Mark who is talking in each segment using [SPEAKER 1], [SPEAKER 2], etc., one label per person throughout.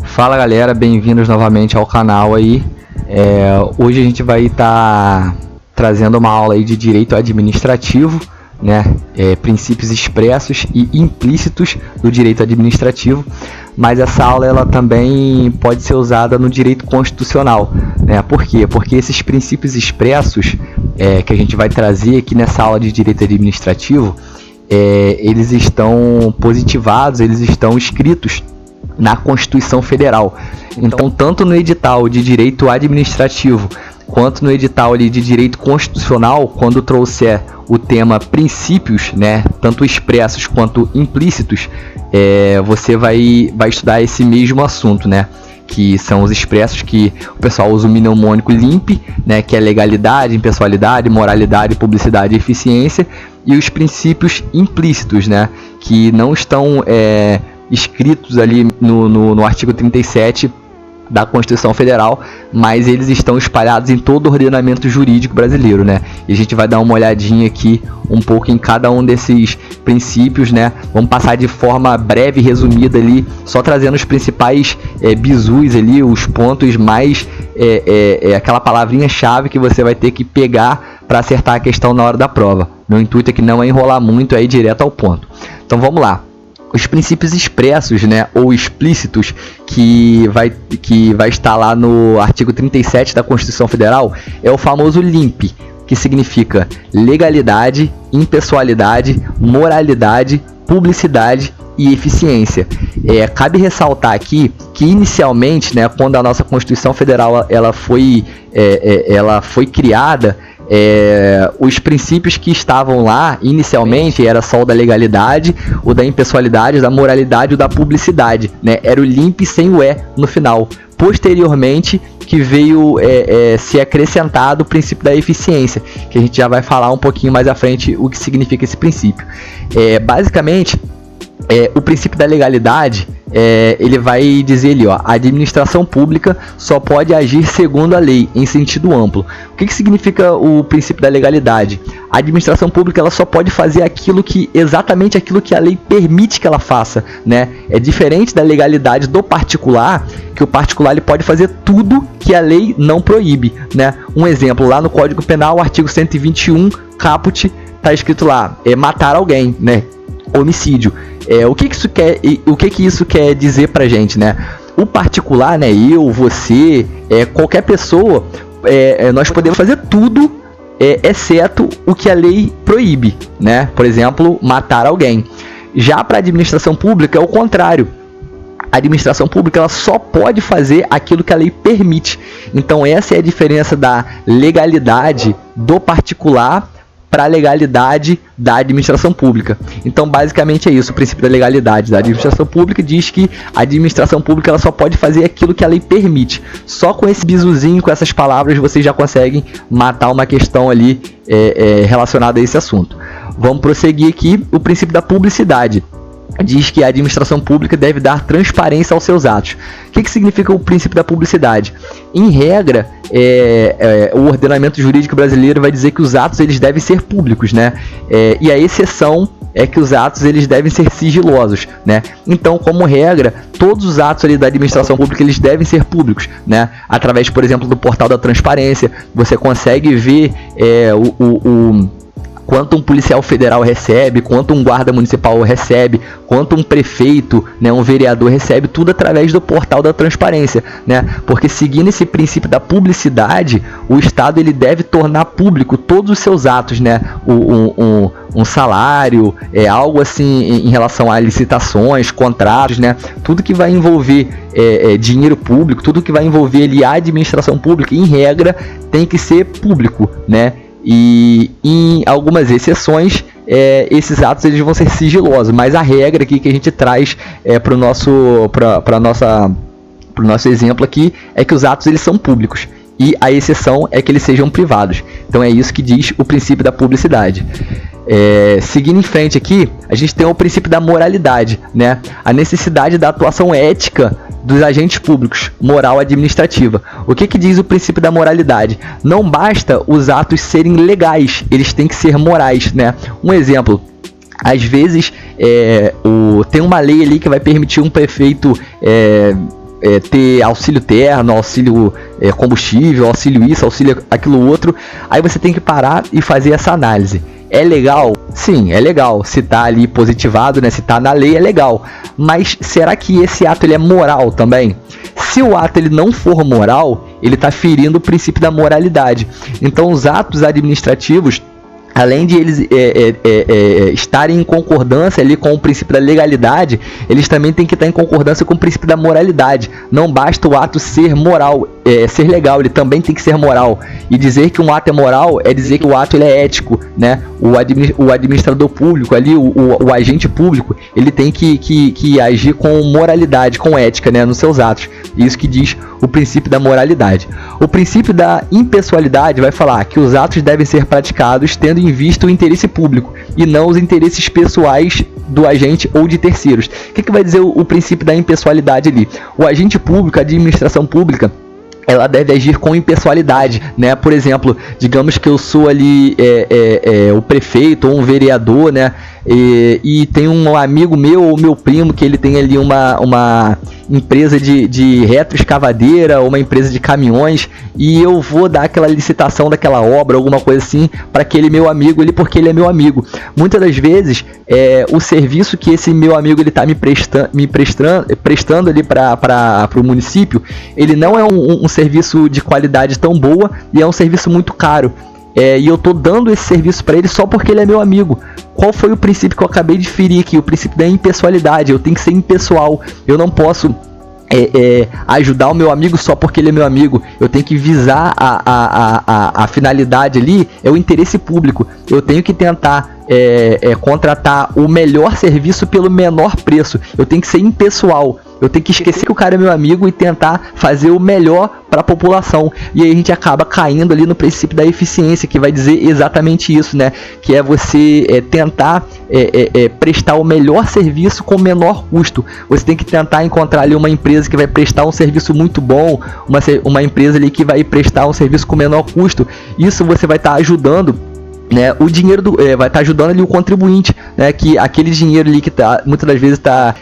[SPEAKER 1] Fala galera, bem-vindos novamente ao canal aí. Hoje a gente vai estar trazendo uma aula aí de direito administrativo, né? Princípios expressos e implícitos do direito administrativo, mas essa aula ela também pode ser usada no direito constitucional, né? Por quê? Porque esses princípios expressos que a gente vai trazer aqui nessa aula de direito administrativo, eles estão positivados, eles estão escritos na Constituição Federal. Então, tanto no edital de direito administrativo quanto no edital ali de direito constitucional, quando trouxer o tema princípios, né, tanto expressos quanto implícitos, você vai estudar esse mesmo assunto, né, que são os expressos, que o pessoal usa o mnemônico LIMP, né, que é legalidade, impessoalidade, moralidade, publicidade e eficiência, e os princípios implícitos, né, que não estão escritos ali no artigo 37 da Constituição Federal, mas eles estão espalhados em todo o ordenamento jurídico brasileiro, né? E a gente vai dar uma olhadinha aqui um pouco em cada um desses princípios, né? Vamos passar de forma breve e resumida ali, só trazendo os principais bizus ali, os pontos mais, aquela palavrinha-chave que você vai ter que pegar para acertar a questão na hora da prova. Meu intuito aqui não é enrolar muito, é ir direto ao ponto. Então vamos lá. Os princípios expressos, né, ou explícitos, que vai estar lá no artigo 37 da Constituição Federal, é o famoso LIMP, que significa legalidade, impessoalidade, moralidade, publicidade e eficiência. Cabe ressaltar aqui que inicialmente, né, quando a nossa Constituição Federal ela foi criada, os princípios que estavam lá inicialmente era só o da legalidade, o da impessoalidade, o da moralidade e o da publicidade, né? Era o LIMP sem o E no final. Posteriormente que veio se acrescentado o princípio da eficiência, que a gente já vai falar um pouquinho mais à frente o que significa esse princípio. Basicamente, o princípio da legalidade, ele vai dizer ali, ó, a administração pública só pode agir segundo a lei, em sentido amplo. O que significa o princípio da legalidade? A administração pública ela só pode fazer exatamente aquilo que a lei permite que ela faça, né? É diferente da legalidade do particular, que o particular ele pode fazer tudo que a lei não proíbe, né? Um exemplo, lá no Código Penal, artigo 121, caput, tá escrito lá, matar alguém, né? Homicídio. O que isso quer dizer pra gente, né? O particular, né? Eu, você, qualquer pessoa, nós podemos fazer tudo, exceto o que a lei proíbe, né? Por exemplo, matar alguém. Já para a administração pública é o contrário. A administração pública ela só pode fazer aquilo que a lei permite. Então essa é a diferença da legalidade do particular para a legalidade da administração pública. Então, basicamente é isso. O princípio da legalidade da administração pública diz que a administração pública ela só pode fazer aquilo que a lei permite. Só com esse bisuzinho, com essas palavras, vocês já conseguem matar uma questão ali relacionada a esse assunto. Vamos prosseguir aqui. O princípio da publicidade diz que a administração pública deve dar transparência aos seus atos. O que significa o princípio da publicidade? Em regra, o ordenamento jurídico brasileiro vai dizer que os atos eles devem ser públicos, né? E a exceção é que os atos eles devem ser sigilosos, né? Então, como regra, todos os atos ali da administração pública eles devem ser públicos, né? Através, por exemplo, do portal da transparência, você consegue ver quanto um policial federal recebe, quanto um guarda municipal recebe, quanto um prefeito, né, um vereador recebe, tudo através do portal da transparência, né? Porque seguindo esse princípio da publicidade, o Estado ele deve tornar público todos os seus atos, né? Um salário, algo assim em relação a licitações, contratos, né? Tudo que vai envolver dinheiro público, tudo que vai envolver ali a administração pública, em regra, tem que ser público, né? E em algumas exceções, esses atos eles vão ser sigilosos, mas a regra aqui que a gente traz para o nosso exemplo aqui é que os atos eles são públicos e a exceção é que eles sejam privados. Então é isso que diz o princípio da publicidade. Seguindo em frente aqui, a gente tem o princípio da moralidade, né? A necessidade da atuação ética dos agentes públicos, moral administrativa. O que diz o princípio da moralidade? Não basta os atos serem legais, eles têm que ser morais, né? Um exemplo, às vezes tem uma lei ali que vai permitir um prefeito ter auxílio terno, auxílio combustível, auxílio isso, auxílio aquilo outro. Aí você tem que parar e fazer essa análise. É legal? Sim, é legal. Se tá ali positivado, né? Se tá na lei, é legal. Mas será que esse ato ele é moral também? Se o ato ele não for moral, ele está ferindo o princípio da moralidade. Então, os atos administrativos, além de eles estarem em concordância ali com o princípio da legalidade, eles também têm que estar em concordância com o princípio da moralidade. Não basta o ato ser moral, ser legal, ele também tem que ser moral. E dizer que um ato é moral é dizer que o ato ele é ético, né? O administrador público ali, o agente público, ele tem que agir com moralidade, com ética, né, nos seus atos. Isso que diz o princípio da moralidade. O princípio da impessoalidade vai falar que os atos devem ser praticados tendo em vista o interesse público e não os interesses pessoais do agente ou de terceiros. O que vai dizer o princípio da impessoalidade ali? O agente público, a administração pública, ela deve agir com impessoalidade, né? Por exemplo, digamos que eu sou ali o prefeito ou um vereador, né? E tem um amigo meu ou meu primo que ele tem ali uma empresa de retroescavadeira, uma empresa de caminhões, e eu vou dar aquela licitação daquela obra, alguma coisa assim, para aquele meu amigo ali, porque ele é meu amigo. Muitas das vezes, o serviço que esse meu amigo ele está me prestando ali para o município, ele não é um serviço de qualidade tão boa e é um serviço muito caro. E eu tô dando esse serviço para ele só porque ele é meu amigo. Qual foi o princípio que eu acabei de ferir aqui? O princípio da impessoalidade. Eu tenho que ser impessoal. Eu não posso ajudar o meu amigo só porque ele é meu amigo. Eu tenho que visar a finalidade ali, é o interesse público. Eu tenho que tentar contratar o melhor serviço pelo menor preço. Eu tenho que ser impessoal. Eu tenho que esquecer que o cara é meu amigo e tentar fazer o melhor para a população. E aí a gente acaba caindo ali no princípio da eficiência, que vai dizer exatamente isso, né? Que é você tentar prestar o melhor serviço com o menor custo. Você tem que tentar encontrar ali uma empresa que vai prestar um serviço muito bom, uma empresa ali que vai prestar um serviço com menor custo. Isso você vai estar ajudando, né, o dinheiro vai estar ajudando ali o contribuinte, né, que aquele dinheiro ali que muitas das vezes está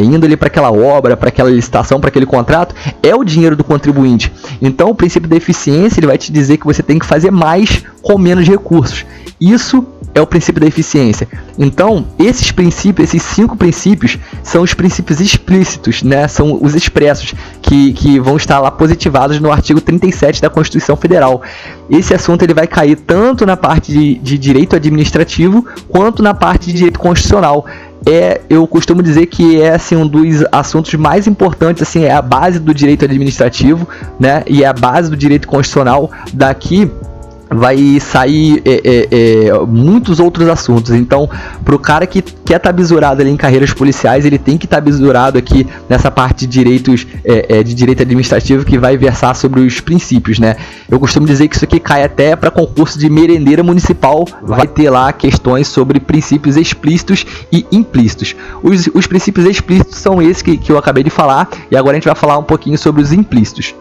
[SPEAKER 1] indo ali para aquela obra, para aquela licitação, para aquele contrato, é o dinheiro do contribuinte. Então o princípio da eficiência ele vai te dizer que você tem que fazer mais com menos recursos. Isso é o princípio da eficiência. Então, esses princípios, esses 5 princípios, são os princípios explícitos, né? São os expressos, que vão estar lá positivados no artigo 37 da Constituição Federal. Esse assunto ele vai cair tanto na parte de direito administrativo, quanto na parte de direito constitucional. Eu costumo dizer que assim, um dos assuntos mais importantes, assim, é a base do direito administrativo, né? E é a base do direito constitucional. Daqui vai sair muitos outros assuntos. Então, para o cara que quer estar bisurado ali em carreiras policiais, ele tem que estar bisurado aqui nessa parte de direitos, de direito administrativo, que vai versar sobre os princípios, né? Eu costumo dizer que isso aqui cai até para concurso de merendeira municipal, vai ter lá questões sobre princípios explícitos e implícitos. Os princípios explícitos são esses que eu acabei de falar, e agora a gente vai falar um pouquinho sobre os implícitos.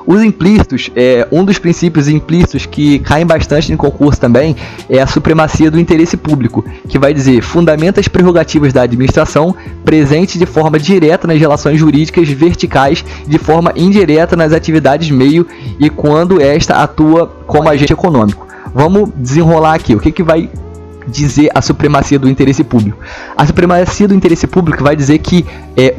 [SPEAKER 1] Os implícitos, um dos princípios implícitos que caem bastante em concurso também é a supremacia do interesse público, que vai dizer: fundamenta as prerrogativas da administração, presente de forma direta nas relações jurídicas verticais, de forma indireta nas atividades meio e quando esta atua como agente econômico. Vamos desenrolar aqui. O que vai dizer a supremacia do interesse público? A supremacia do interesse público vai dizer que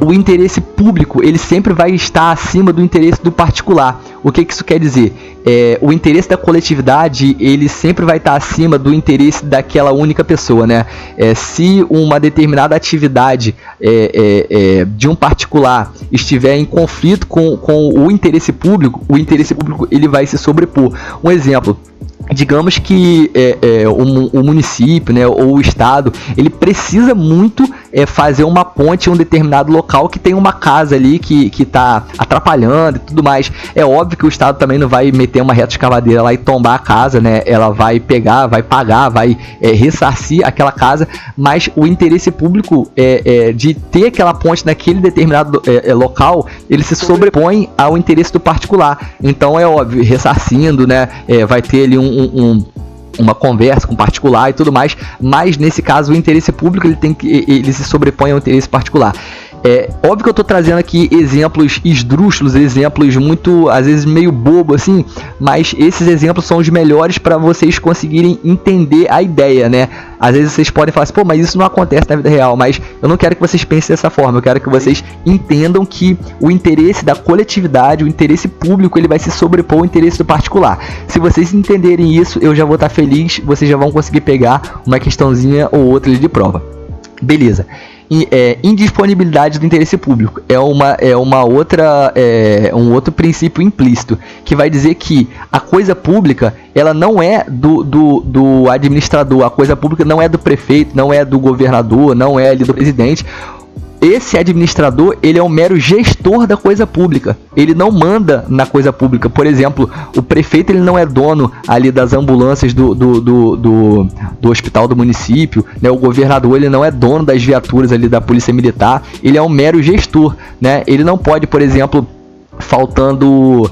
[SPEAKER 1] o interesse público ele sempre vai estar acima do interesse do particular. O que isso quer dizer? O interesse da coletividade ele sempre vai estar acima do interesse daquela única pessoa, né? Se uma determinada atividade de um particular estiver em conflito com o interesse público ele vai se sobrepor. Um exemplo: digamos que o município, né, ou o estado, ele precisa muito fazer uma ponte em um determinado local que tem uma casa ali que tá atrapalhando e tudo mais. É óbvio que o Estado também não vai meter uma reta escavadeira lá e tombar a casa, né? Ela vai pegar, vai pagar, vai ressarcir aquela casa, mas o interesse público de ter aquela ponte naquele determinado local, ele se sobrepõe ao interesse do particular. Então é óbvio, ressarcindo, né? Vai ter ali uma conversa com particular e tudo mais, mas nesse caso o interesse público ele se sobrepõe ao interesse particular. Óbvio que eu tô trazendo aqui exemplos esdrúxulos, exemplos muito, às vezes, meio bobo, assim, mas esses exemplos são os melhores para vocês conseguirem entender a ideia, né? Às vezes vocês podem falar assim, pô, mas isso não acontece na vida real, mas eu não quero que vocês pensem dessa forma, eu quero que vocês entendam que o interesse da coletividade, o interesse público, ele vai se sobrepor ao interesse do particular. Se vocês entenderem isso, eu já vou estar feliz, vocês já vão conseguir pegar uma questãozinha ou outra ali de prova. Beleza. Indisponibilidade do interesse público um outro princípio implícito, que vai dizer que a coisa pública, ela não é do administrador, a coisa pública não é do prefeito, não é do governador, não é ali do presidente. Esse administrador, ele é um mero gestor da coisa pública. Ele não manda na coisa pública. Por exemplo, o prefeito, ele não é dono ali das ambulâncias do hospital do município, né? O governador, ele não é dono das viaturas ali da polícia militar. Ele é um mero gestor, né? Ele não pode, por exemplo, faltando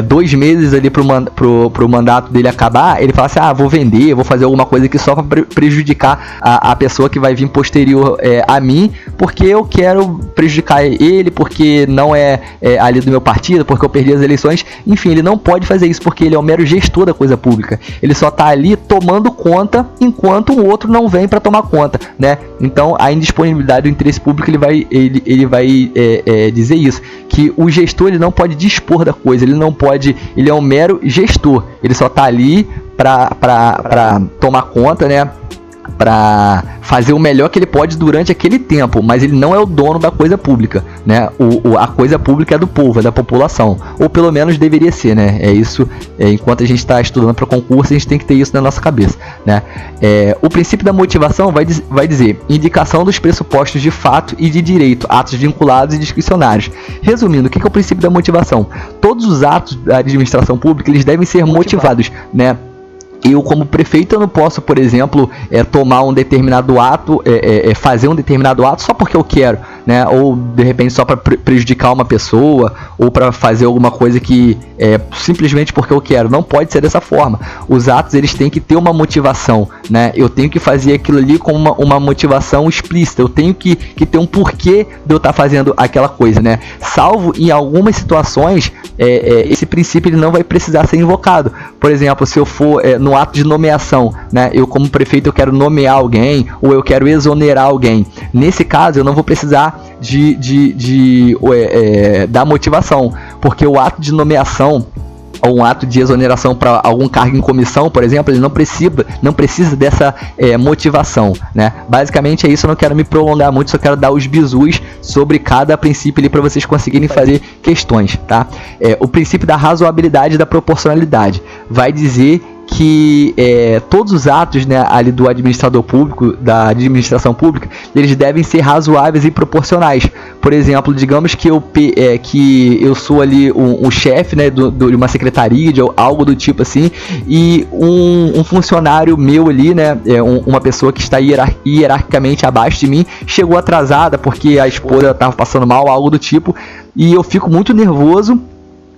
[SPEAKER 1] 2 meses ali pro mandato dele acabar, ele fala assim, vou vender, vou fazer alguma coisa aqui só para prejudicar a pessoa que vai vir posterior a mim, porque eu quero prejudicar ele, porque não é ali do meu partido, porque eu perdi as eleições. Enfim, ele não pode fazer isso, porque ele é o mero gestor da coisa pública. Ele só tá ali tomando conta, enquanto o outro não vem para tomar conta, né? Então, a indisponibilidade do interesse público, ele vai dizer isso, que o gestor, ele não pode dispor da coisa, ele é um mero gestor, ele só tá ali para tomar conta, né? Para fazer o melhor que ele pode durante aquele tempo, mas ele não é o dono da coisa pública, né? A coisa pública é do povo, é da população, ou pelo menos deveria ser, né? É isso. Enquanto a gente está estudando para concurso, a gente tem que ter isso na nossa cabeça, né? O princípio da motivação vai dizer indicação dos pressupostos de fato e de direito, atos vinculados e discricionários. Resumindo, o que é o princípio da motivação? Todos os atos da administração pública, eles devem ser motivados, né? Eu, como prefeito, eu não posso, por exemplo, tomar um determinado ato, fazer um determinado ato só porque eu quero, né? Ou, de repente, só para prejudicar uma pessoa, ou para fazer alguma coisa que simplesmente porque eu quero. Não pode ser dessa forma. Os atos, eles têm que ter uma motivação, né? Eu tenho que fazer aquilo ali com uma motivação explícita. Eu tenho que ter um porquê de eu estar fazendo aquela coisa, né? Salvo em algumas situações, esse princípio ele não vai precisar ser invocado. Por exemplo, se eu for no ato de nomeação, né? Eu, como prefeito, eu quero nomear alguém, ou eu quero exonerar alguém. Nesse caso, eu não vou precisar da motivação, porque o ato de nomeação ou um ato de exoneração para algum cargo em comissão, por exemplo, ele não precisa dessa motivação, né? Basicamente é isso. Eu não quero me prolongar muito, só quero dar os bizus sobre cada princípio ali para vocês conseguirem fazer questões, tá? O princípio da razoabilidade e da proporcionalidade vai dizer que todos os atos, né, ali do administrador público, da administração pública, eles devem ser razoáveis e proporcionais. Por exemplo, digamos que eu sou ali um chefe, né, de uma secretaria, de algo do tipo assim, e um funcionário meu ali, né, uma pessoa que está hierarquicamente abaixo de mim, chegou atrasada porque a esposa estava passando mal, algo do tipo, e eu fico muito nervoso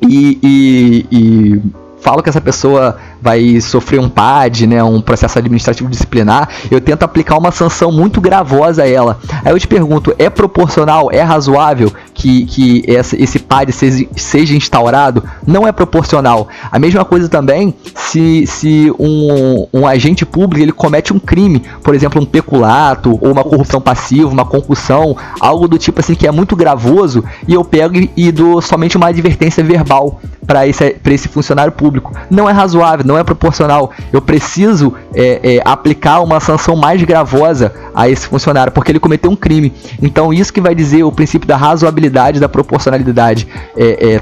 [SPEAKER 1] e falo que essa pessoa vai sofrer um PAD, né, um processo administrativo disciplinar. Eu tento aplicar uma sanção muito gravosa a ela. Aí eu te pergunto, é proporcional, é razoável que esse PAD seja instaurado? Não é proporcional. A mesma coisa também se um agente público ele comete um crime, por exemplo, um peculato, ou uma corrupção passiva, uma concussão, algo do tipo assim que é muito gravoso, e eu pego e dou somente uma advertência verbal para esse funcionário público. Não é razoável, não é proporcional. Eu preciso aplicar uma sanção mais gravosa a esse funcionário, porque ele cometeu um crime. Então isso que vai dizer o princípio da razoabilidade, da proporcionalidade.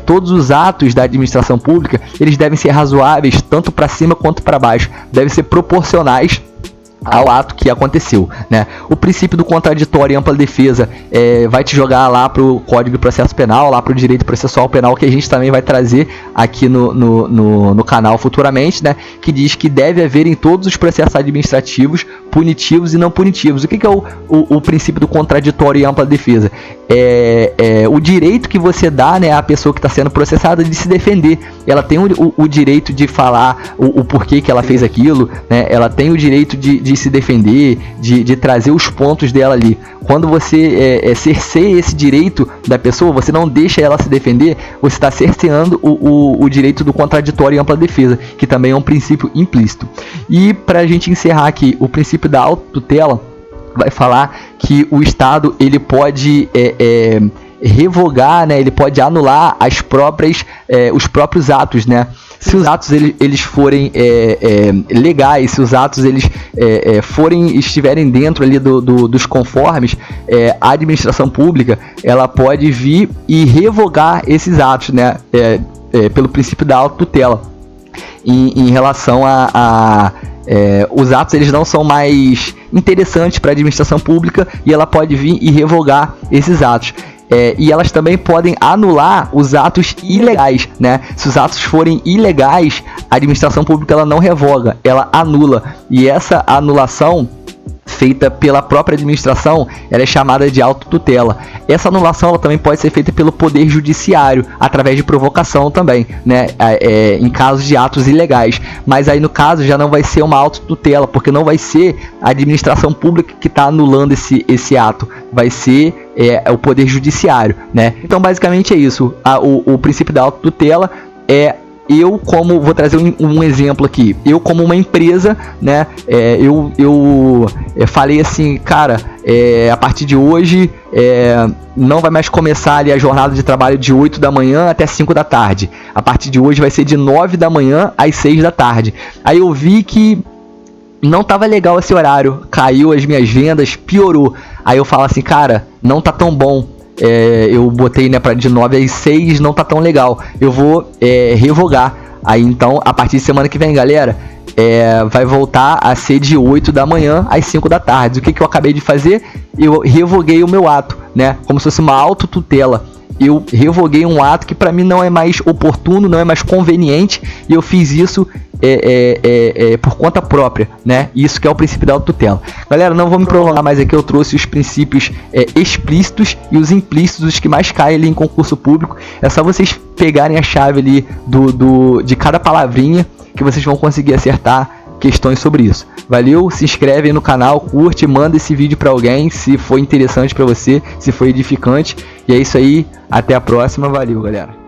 [SPEAKER 1] Todos os atos da administração pública, eles devem ser razoáveis, tanto para cima quanto para baixo. Devem ser proporcionais ao ato que aconteceu, né? O princípio do contraditório e ampla defesa vai te jogar lá pro Código de Processo Penal, lá pro Direito Processual Penal, que a gente também vai trazer aqui no canal futuramente, né? Que diz que deve haver em todos os processos administrativos punitivos e não punitivos. O que é o princípio do contraditório e ampla defesa? O direito que você dá, né, à pessoa que está sendo processada de se defender. Ela tem o direito de falar o porquê que ela fez aquilo, né? Ela tem o direito de se defender, de trazer os pontos dela ali. Quando você cerceia esse direito da pessoa, você não deixa ela se defender, você está cerceando o direito do contraditório e ampla defesa, que também é um princípio implícito. E para a gente encerrar aqui, o princípio da autotutela vai falar que o Estado ele pode revogar, né? Ele pode anular os próprios atos, né? Se os atos eles forem legais, se os atos eles estiverem dentro ali dos conformes, a administração pública ela pode vir e revogar esses atos, né? Pelo princípio da autotutela, em relação os atos eles não são mais interessantes para a administração pública e ela pode vir e revogar esses atos. E elas também podem anular os atos ilegais, né? Se os atos forem ilegais, a administração pública ela não revoga, ela anula. E essa anulação feita pela própria administração, ela é chamada de autotutela. Essa anulação ela também pode ser feita pelo Poder Judiciário, através de provocação também, né? Em casos de atos ilegais. Mas aí no caso já não vai ser uma autotutela, porque não vai ser a administração pública que está anulando esse ato, vai ser o Poder Judiciário, né? Então basicamente é isso. O princípio da autotutela vou trazer um exemplo aqui. Eu como uma empresa, né? Eu falei assim, cara, a partir de hoje não vai mais começar ali a jornada de trabalho de 8 da manhã até 5 da tarde. A partir de hoje vai ser de 9 da manhã às 6 da tarde. Aí eu vi que não tava legal esse horário, caiu as minhas vendas, piorou. Aí eu falo assim, cara, não tá tão bom. Eu botei, né, de 9 às 6, não tá tão legal. Eu vou revogar. Aí então, a partir de semana que vem, galera, vai voltar a ser de 8 da manhã às 5 da tarde. O que eu acabei de fazer? Eu revoguei o meu ato, né? Como se fosse uma autotutela. Eu revoguei um ato que para mim não é mais oportuno, não é mais conveniente, e eu fiz isso por conta própria, né? Isso que é o princípio da autotutela. Galera, não vou me prolongar mais aqui, eu trouxe os princípios explícitos e os implícitos, os que mais caem ali em concurso público. É só vocês pegarem a chave ali de cada palavrinha que vocês vão conseguir acertar questões sobre isso. Valeu, se inscreve aí no canal, curte, manda esse vídeo para alguém se foi interessante para você, se foi edificante. E é isso aí, até a próxima, valeu galera.